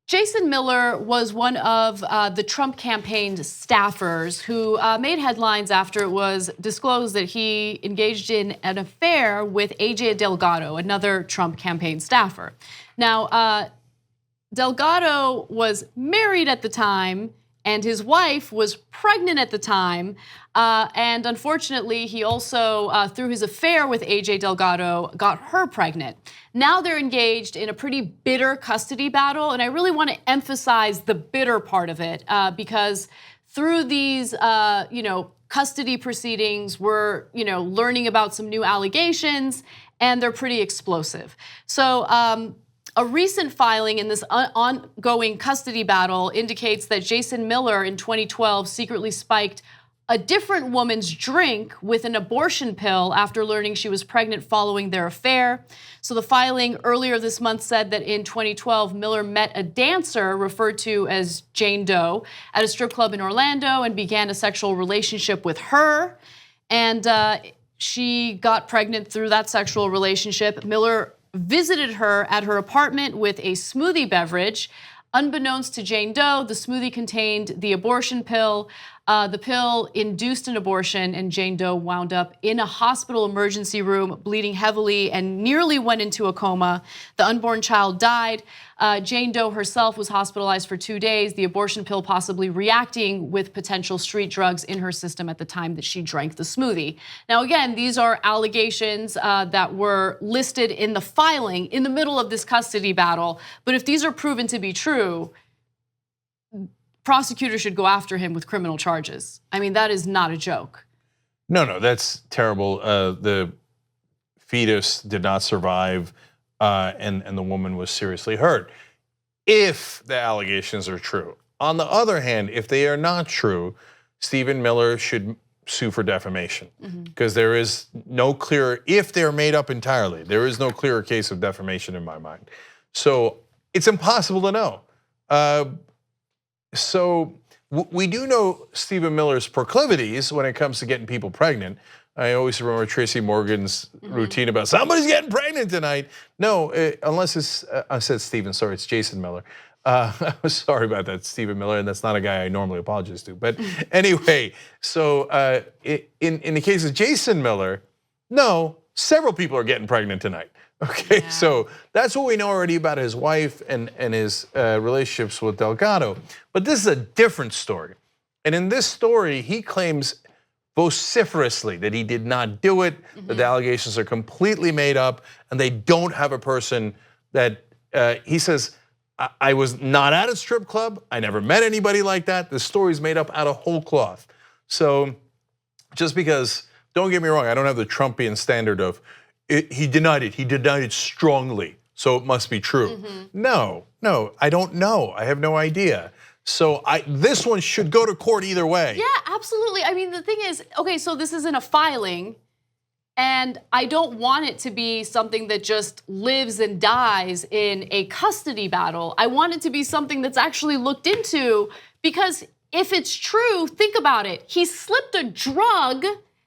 Jason Miller was one of the Trump campaign's staffers who made headlines after it was disclosed that he engaged in an affair with A.J. Delgado, another Trump campaign staffer. Now, Delgado was married at the time, and his wife was pregnant at the time. And unfortunately, he also, through his affair with A.J. Delgado, got her pregnant. Now they're engaged in a pretty bitter custody battle. And I really want to emphasize the bitter part of it because through these, custody proceedings, we're, learning about some new allegations, and they're pretty explosive. So, a recent filing in this ongoing custody battle indicates that Jason Miller in 2012 secretly spiked a different woman's drink with an abortion pill after learning she was pregnant following their affair. So the filing earlier this month said that in 2012, Miller met a dancer referred to as Jane Doe at a strip club in Orlando and began a sexual relationship with her. And she got pregnant through that sexual relationship. Miller visited her at her apartment with a smoothie beverage. Unbeknownst to Jane Doe, the smoothie contained the abortion pill. The pill induced an abortion, and Jane Doe wound up in a hospital emergency room, bleeding heavily and nearly went into a coma. The unborn child died. Jane Doe herself was hospitalized for 2 days, the abortion pill possibly reacting with potential street drugs in her system at the time that she drank the smoothie. Now, again, these are allegations that were listed in the filing in the middle of this custody battle. But if these are proven to be true, prosecutors should go after him with criminal charges. I mean, that is not a joke. No, that's terrible. The fetus did not survive, and the woman was seriously hurt. If the allegations are true. On the other hand, if they are not true, Stephen Miller should sue for defamation because there is no clear, if they're made up entirely, there is no clearer case of defamation in my mind. So it's impossible to know. So we do know Stephen Miller's proclivities when it comes to getting people pregnant. I always remember Tracy Morgan's routine about somebody's getting pregnant tonight. No, unless it's, I said Stephen, sorry, it's Jason Miller. Sorry about that, Stephen Miller, and that's not a guy I normally apologize to. But anyway, so in the case of Jason Miller, no, several people are getting pregnant tonight. Okay, yeah. So that's what we know already about his wife and his relationships with Delgado. But this is a different story. And in this story, he claims vociferously that he did not do it, that the allegations are completely made up, and they don't have a person that, he says, I was not at a strip club, I never met anybody like that, the story's made up out of whole cloth. So just because, don't get me wrong, I don't have the Trumpian standard of, he denied it strongly, so it must be true. No, I don't know, I have no idea. So this one should go to court either way. Yeah, absolutely. I mean, the thing is, okay, so this isn't a filing, and I don't want it to be something that just lives and dies in a custody battle. I want it to be something that's actually looked into, because if it's true, think about it. He slipped a drug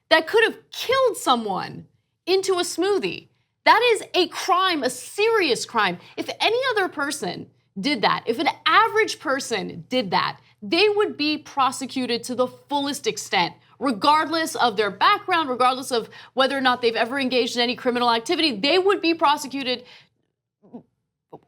that could have killed someone into a smoothie. That is a crime, a serious crime. If any other person did that, if an average person did that, they would be prosecuted to the fullest extent, regardless of their background, regardless of whether or not they've ever engaged in any criminal activity. They would be prosecuted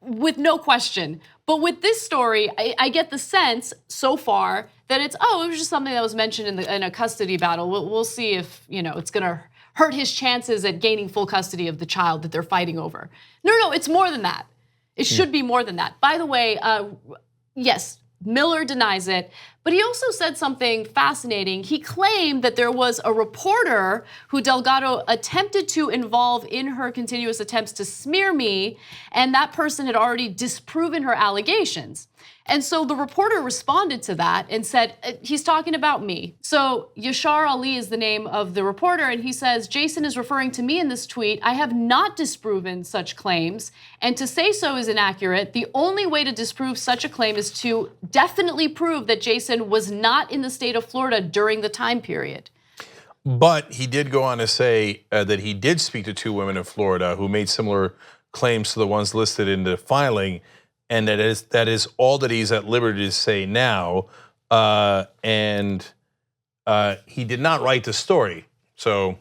with no question. But with this story, I get the sense so far that it was just something that was mentioned in a custody battle. We'll see if it's gonna hurt his chances at gaining full custody of the child that they're fighting over. No, it's more than that. It should be more than that. By the way, yes, Miller denies it, but he also said something fascinating. He claimed that there was a reporter who Delgado attempted to involve in her continuous attempts to smear me, and that person had already disproven her allegations. And so the reporter responded to that and said, he's talking about me. So Yashar Ali is the name of the reporter, and he says, Jason is referring to me in this tweet. I have not disproven such claims, and to say so is inaccurate. The only way to disprove such a claim is to definitely prove that Jason was not in the state of Florida during the time period. But he did go on to say that he did speak to 2 women in Florida who made similar claims to the ones listed in the filing. and that is all that he's at liberty to say now. And he did not write the story, so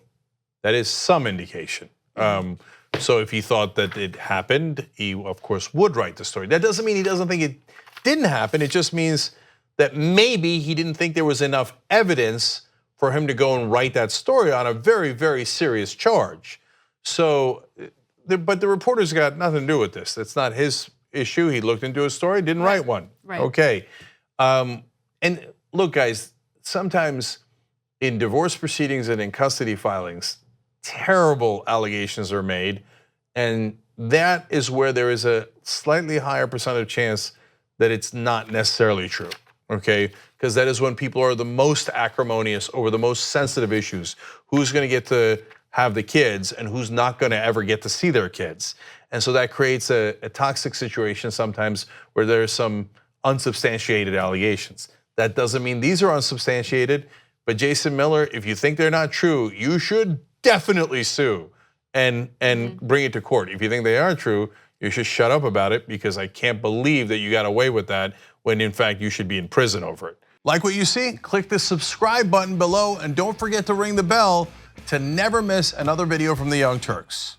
that is some indication. So if he thought that it happened, he of course would write the story. That doesn't mean he doesn't think it didn't happen. It just means that maybe he didn't think there was enough evidence for him to go and write that story on a very, very serious charge. So, but the reporter's got nothing to do with this. That's not his issue. He looked into a story, didn't write one. Right. Okay. And look, guys, sometimes in divorce proceedings and in custody filings, terrible allegations are made, and that is where there is a slightly higher percentage chance that it's not necessarily true, okay? Because that is when people are the most acrimonious over the most sensitive issues. Who's gonna get to have the kids and who's not gonna ever get to see their kids. And so that creates a toxic situation sometimes where there's some unsubstantiated allegations. That doesn't mean these are unsubstantiated, but Jason Miller, if you think they're not true, you should definitely sue and bring it to court. If you think they are true, you should shut up about it, because I can't believe that you got away with that when in fact you should be in prison over it. Like what you see? Click the subscribe button below and don't forget to ring the bell to never miss another video from the Young Turks.